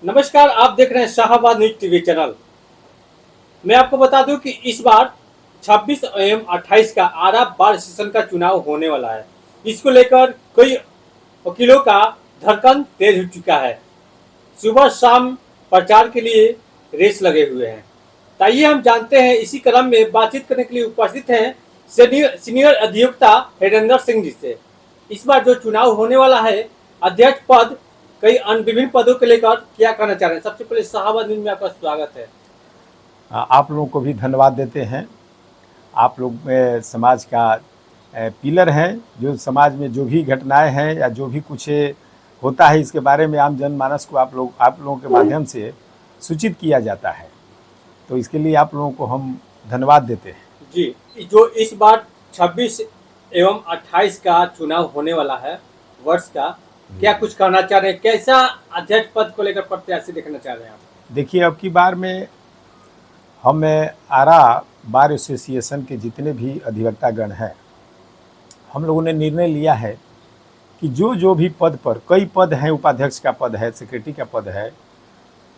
नमस्कार, आप देख रहे हैं शाहबाद न्यूज टीवी चैनल। मैं आपको बता दूं कि इस बार 26 एवं 28 का आरा बार सेशन का चुनाव होने वाला है। इसको लेकर कई वकीलों का धड़कन तेज हो चुका है। सुबह शाम प्रचार के लिए रेस लगे हुए हैं। ताइए हम जानते हैं, इसी क्रम में बातचीत करने के लिए उपस्थित हैं सीनियर अधिवक्ता हरेंद्र सिंह जी से। इस बार जो चुनाव होने वाला है, अध्यक्ष पद, कई अन्य विभिन्न पदों को लेकर क्या कहना चाह रहे हैं? सबसे पहले शाहबाद न्यूज में आपका स्वागत है। आप लोगों को भी धन्यवाद देते हैं। आप लोग समाज का पिलर हैं, जो समाज में जो भी घटनाएं हैं या जो भी कुछ होता है, इसके बारे में आम जनमानस को आप लोगों के माध्यम से सूचित किया जाता है। तो इसके लिए आप लोगों को हम धन्यवाद देते हैं। जी, जो इस बार 26 एवं 28 का चुनाव होने वाला है वर्ष का, क्या कुछ कहना चाह रहे हैं? कैसा अध्यक्ष पद को लेकर प्रत्याशी देखना चाह रहे हैं आप? देखिए, अब की बार में हम आरा बार एसोसिएशन के जितने भी अधिवक्तागण हैं, हम लोगों ने निर्णय लिया है कि जो भी पद पर, कई पद हैं, उपाध्यक्ष का पद है, सेक्रेटरी का पद है,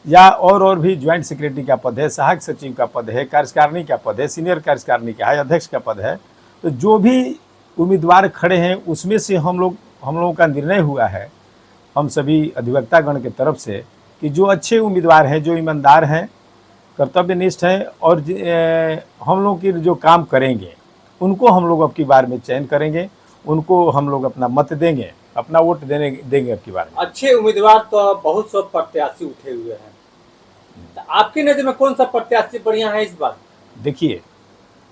या और भी ज्वाइंट सेक्रेटरी का पद है, सहायक सचिव का पद है, कार्यकारिणी का पद है, सीनियर कार्यकारिणी का है, अध्यक्ष का पद है। तो जो भी उम्मीदवार खड़े हैं, उसमें से हम लोगों का निर्णय हुआ है, हम सभी अधिवक्तागण के तरफ से, कि जो अच्छे उम्मीदवार हैं, जो ईमानदार हैं, कर्तव्यनिष्ठ हैं और हम लोग की जो काम करेंगे, उनको हम लोग अब की बार में चयन करेंगे, उनको हम लोग अपना मत देंगे, अपना वोट देंगे अब की बार में। अच्छे उम्मीदवार तो बहुत सब प्रत्याशी उठे हुए हैं, तो आपकी नजर में कौन सा प्रत्याशी बढ़िया है इस बार? देखिए,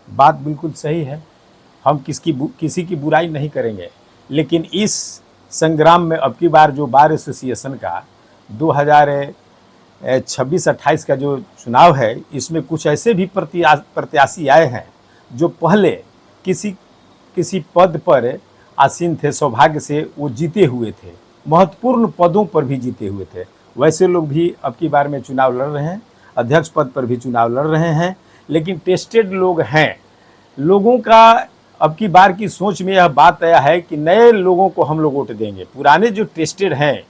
बात बिल्कुल सही है, हम किसी की बुराई नहीं करेंगे, लेकिन इस संग्राम में अब की बार जो बार एसोसिएशन का 2026-28 का जो चुनाव है, इसमें कुछ ऐसे भी प्रत्याशी आए हैं जो पहले किसी पद पर आसीन थे, सौभाग्य से वो जीते हुए थे, महत्वपूर्ण पदों पर भी जीते हुए थे। वैसे लोग भी अब की बार में चुनाव लड़ रहे हैं, अध्यक्ष पद पर भी चुनाव लड़ रहे हैं, लेकिन टेस्टेड लोग हैं। लोगों का अब की बार की सोच में यह बात आया है कि नए लोगों को हम लोग वोट देंगे। पुराने जो टेस्टेड हैं,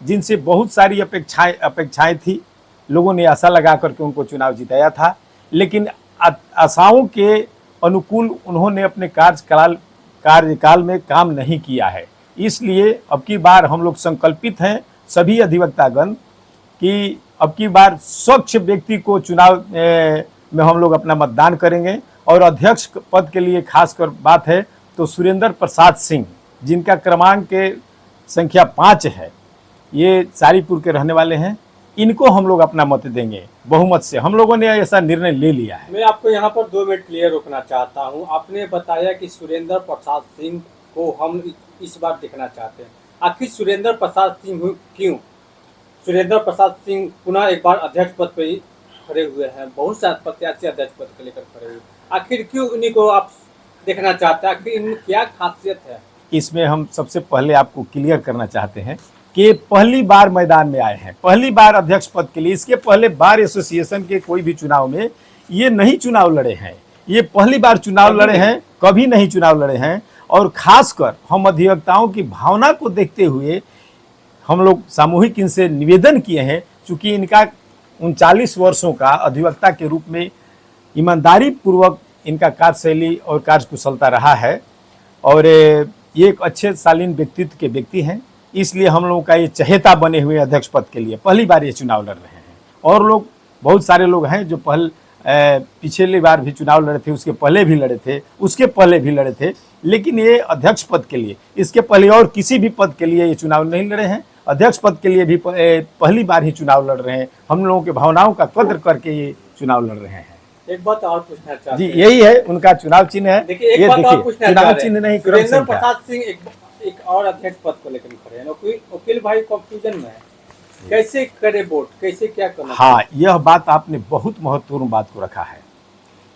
जिनसे बहुत सारी अपेक्षाएं थी, लोगों ने आशा लगा करके उनको चुनाव जिताया था, लेकिन आशाओं के अनुकूल उन्होंने अपने कार्यकाल में काम नहीं किया है। इसलिए अब की बार हम लोग संकल्पित हैं, सभी अधिवक्तागण, कि अब की बार स्वच्छ व्यक्ति को चुनाव में हम लोग अपना मतदान करेंगे। और अध्यक्ष पद के लिए खासकर बात है तो सुरेंद्र प्रसाद सिंह, जिनका क्रमांक के संख्या 5 है, ये सारीपुर के रहने वाले हैं, इनको हम लोग अपना मत देंगे बहुमत से। हम लोगों ने ऐसा निर्णय ले लिया है। मैं आपको यहाँ पर 2 मिनट क्लियर रोकना चाहता हूँ। आपने बताया कि सुरेंद्र प्रसाद सिंह को हम इस बार देखना चाहते हैं। आखिर सुरेंद्र प्रसाद सिंह क्यों? सुरेंद्र प्रसाद सिंह पुनः एक बार अध्यक्ष पद पर ही खड़े हुए हैं, बहुत सारे प्रत्याशी अध्यक्ष पद को लेकर खड़े हुए, आखिर क्यों उन्हीं को आप देखना चाहते हैं? आखिर इनमें क्या खासियत है? इसमें हम सबसे पहले आपको क्लियर करना चाहते हैं कि पहली बार मैदान में आए हैं, पहली बार अध्यक्ष पद के लिए। इसके पहले बार एसोसिएशन के कोई भी चुनाव में ये नहीं चुनाव लड़े हैं, ये पहली बार चुनाव लड़े हैं, कभी नहीं चुनाव लड़े हैं। और खासकर हम अधिवक्ताओं की भावना को देखते हुए हम लोग सामूहिक इनसे निवेदन किए हैं, चूँकि इनका 39 वर्षों का अधिवक्ता के रूप में ईमानदारी पूर्वक इनका कार्यशैली और कार्यकुशलता रहा है, और ये एक अच्छे शालीन व्यक्तित्व के व्यक्ति हैं। इसलिए हम लोगों का ये चहेता बने हुए अध्यक्ष पद के लिए पहली बार ये चुनाव लड़ रहे हैं। और लोग, बहुत सारे लोग हैं जो पिछली बार भी चुनाव लड़े थे, उसके पहले भी लड़े थे, उसके पहले भी लड़े थे, लेकिन ये अध्यक्ष पद के लिए, इसके पहले और किसी भी पद के लिए ये चुनाव नहीं लड़े हैं। अध्यक्ष पद के लिए भी पहली बार ही चुनाव लड़ रहे हैं। हम लोगों के भावनाओं का कद्र करके ये चुनाव लड़ रहे हैं। एक बात और पूछना चाहते जी, यही है उनका चुनाव चिन्ह है। देखिए, एक बात और पूछना चुनाव चाह चिन्ह रहे नहीं, हैं, सुरेंद्र प्रसाद सिंह एक और अध्यक्ष पद को लेकर खड़े हैं। वकील भाई कंफ्यूजन में है, कैसे करे वोट, कैसे क्या करना? हाँ, यह बात आपने बहुत महत्वपूर्ण बात को रखा है।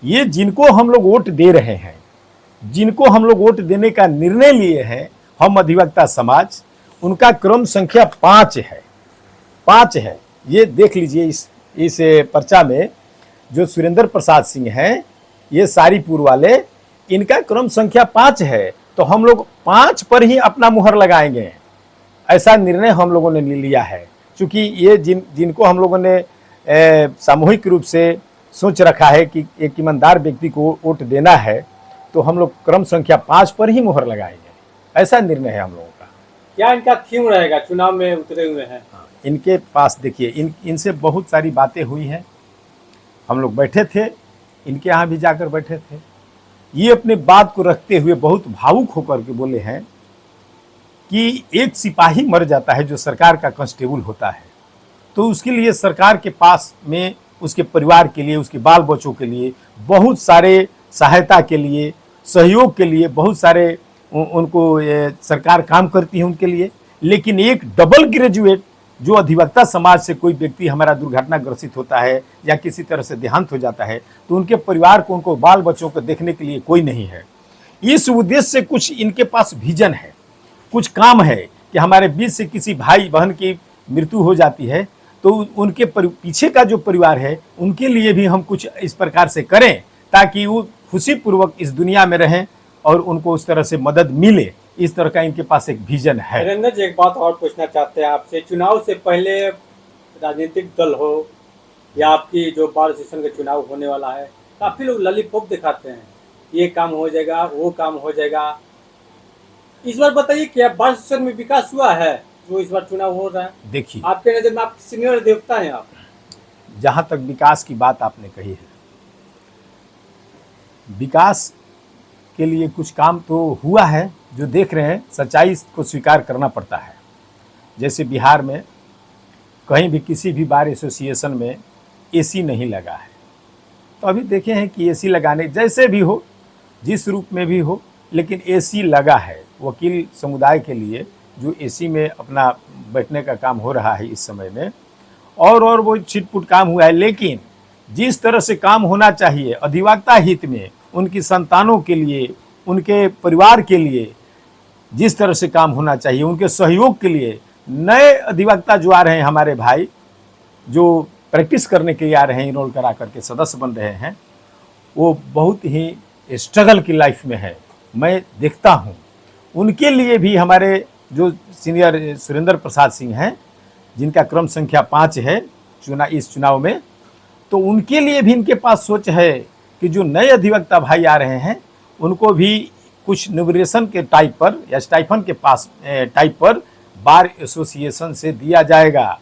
ये जिनको हम लोग वोट दे रहे हैं, जिनको हम लोग वोट देने का निर्णय लिए हैं, हम अधिवक्ता समाज, उनका क्रम संख्या 5 है। 5 है, ये देख लीजिए। इस पर्चा में जो सुरेंद्र प्रसाद सिंह हैं, ये सारीपुर वाले, इनका क्रम संख्या 5 है। तो हम लोग 5 पर ही अपना मुहर लगाएंगे, ऐसा निर्णय हम लोगों ने लिया है। चूँकि ये जिनको हम लोगों ने सामूहिक रूप से सोच रखा है कि एक ईमानदार व्यक्ति को वोट देना है, तो हम लोग क्रम संख्या 5 पर ही मुहर लगाएंगे। ऐसा निर्णय है हम लोगों का। क्या इनका थीम रहेगा? चुनाव में उतरे हुए हैं। इनके पास देखिए, इनसे बहुत सारी बातें हुई हैं। हम लोग बैठे थे, इनके यहाँ भी जाकर बैठे थे। ये अपने बात को रखते हुए बहुत भावुक होकर के बोले हैं कि एक सिपाही मर जाता है जो सरकार का कांस्टेबल होता है, तो उसके लिए सरकार के पास में उसके परिवार के लिए, उसके बाल बच्चों के लिए बहुत सारे सहायता के लिए, सहयोग के लिए बहुत सारे उनको सरकार काम करती है उनके लिए। लेकिन एक डबल ग्रेजुएट जो अधिवक्ता समाज से कोई व्यक्ति हमारा दुर्घटनाग्रसित होता है या किसी तरह से देहांत हो जाता है, तो उनके परिवार को, उनको बाल बच्चों को देखने के लिए कोई नहीं है। इस उद्देश्य से कुछ इनके पास विजन है, कुछ काम है कि हमारे बीच से किसी भाई बहन की मृत्यु हो जाती है, तो उनके पीछे का जो परिवार है उनके लिए भी हम कुछ इस प्रकार से करें ताकि वो खुशीपूर्वक इस दुनिया में रहें और उनको उस तरह से मदद मिले। इस तरह का इनके पास एक विजन है। नरेंद्र जी, एक बात और पूछना चाहते हैं आपसे। चुनाव से पहले राजनीतिक दल हो या आपकी जो बार सेशन का चुनाव होने वाला है, काफ़ी लोग लॉलीपॉप दिखाते हैं, ये काम हो जाएगा, वो काम हो जाएगा। इस बार बताइए, क्या बार सेशन में विकास हुआ है जो इस बार चुनाव हो रहा है? देखिए, आपके नज़र में आप सीनियर देवता हैं। आप जहाँ तक विकास की बात आपने कही है, विकास के लिए कुछ काम तो हुआ है जो देख रहे हैं, सच्चाई को स्वीकार करना पड़ता है। जैसे बिहार में कहीं भी किसी भी बार एसोसिएशन में एसी नहीं लगा है, तो अभी देखे हैं कि एसी लगाने जैसे भी हो, जिस रूप में भी हो, लेकिन एसी लगा है। वकील समुदाय के लिए जो एसी में अपना बैठने का काम हो रहा है इस समय में, और वो छिटपुट काम हुआ है। लेकिन जिस तरह से काम होना चाहिए अधिवक्ता हित में, उनकी संतानों के लिए, उनके परिवार के लिए जिस तरह से काम होना चाहिए, उनके सहयोग के लिए नए अधिवक्ता जो आ रहे हैं, हमारे भाई जो प्रैक्टिस करने के लिए आ रहे हैं, इनरोल करा करके सदस्य बन रहे हैं, वो बहुत ही स्ट्रगल की लाइफ में है। मैं देखता हूँ उनके लिए भी हमारे जो सीनियर सुरेंद्र प्रसाद सिंह हैं, जिनका क्रम संख्या 5 है इस चुनाव में, तो उनके लिए भी इनके पास सोच है कि जो नए अधिवक्ता भाई आ रहे हैं उनको भी कुछ न्यूमरेशन के टाइप पर या स्टाइफन के पास टाइप पर बार एसोसिएशन से दिया जाएगा,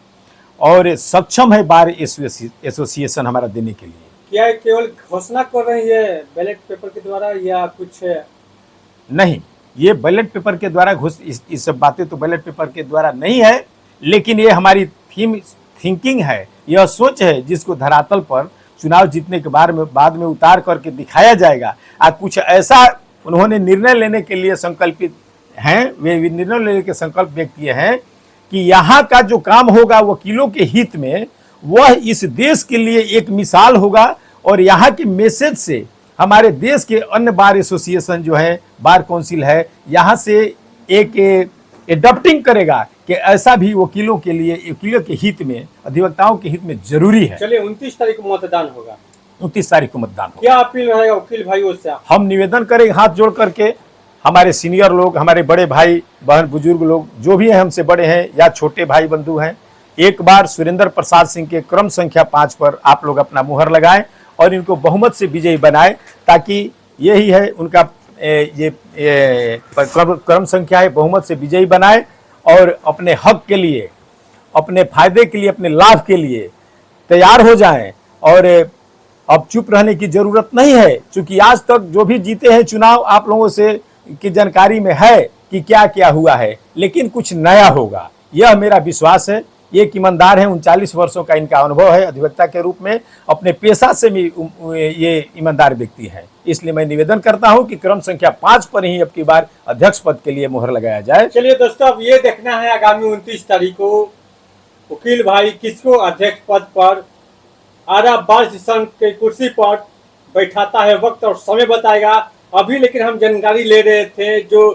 और सक्षम है बार एसोसिएशन हमारा देने के लिए। क्या केवल घोषणा कर रही है बैलेट पेपर के द्वारा या कुछ नहीं? ये बैलेट पेपर के द्वारा इस सब बातें तो बैलेट पेपर के द्वारा नहीं है, लेकिन ये हमारी थिंकिंग है, यह सोच है जिसको धरातल पर चुनाव जीतने के बाद में उतार करके दिखाया जाएगा। और कुछ ऐसा उन्होंने निर्णय लेने के लिए संकल्पित हैं, वे निर्णय लेने के संकल्प व्यक्त किए हैं कि यहाँ का जो काम होगा वकीलों के हित में, वह इस देश के लिए एक मिसाल होगा, और यहाँ के मैसेज से हमारे देश के अन्य बार एसोसिएशन जो है, बार काउंसिल है, यहाँ से एक एडॉप्टिंग करेगा कि ऐसा भी वकीलों के लिए, वकीलों के हित में, अधिवक्ताओं के हित में जरूरी है। चलिए, 29 तारीख को मतदान होगा। 29 तारीख को मतदान होगा। क्या अपील रहेगा वकील भाइयों से? हम निवेदन करेंगे हाथ जोड़ करके, हमारे सीनियर लोग, हमारे बड़े भाई बहन, बुजुर्ग लोग जो भी हैं, हमसे बड़े हैं या छोटे भाई बंधु हैं, एक बार सुरेंद्र प्रसाद सिंह के क्रम संख्या 5 पर आप लोग अपना मुहर लगाएं और इनको बहुमत से विजयी बनाएं, ताकि यही है उनका ये क्रम संख्या है, बहुमत से विजयी बनाए और अपने हक के लिए, अपने फायदे के लिए, अपने लाभ के लिए तैयार हो जाएं। और अब चुप रहने की जरूरत नहीं है, क्योंकि आज तक जो भी जीते हैं चुनाव, आप लोगों से की जानकारी में है कि क्या क्या हुआ है, लेकिन कुछ नया होगा, यह मेरा विश्वास है। ये एक ईमानदार है, 39 वर्षों का इनका अनुभव है अधिवक्ता के रूप में, अपने पेशा से भी ये ईमानदार व्यक्ति है। इसलिए मैं निवेदन करता हूं कि क्रम संख्या 5 पर ही अब की बार अध्यक्ष पद के लिए मुहर लगाया जाए। चलिए दोस्तों, अब ये देखना है आगामी 29 तारीख को वकील भाई किसको अध्यक्ष पद पर, आरा बार सेशन के कुर्सी पर बैठाता है। वक्त और समय बताएगा। अभी लेकिन हम जानकारी ले रहे थे जो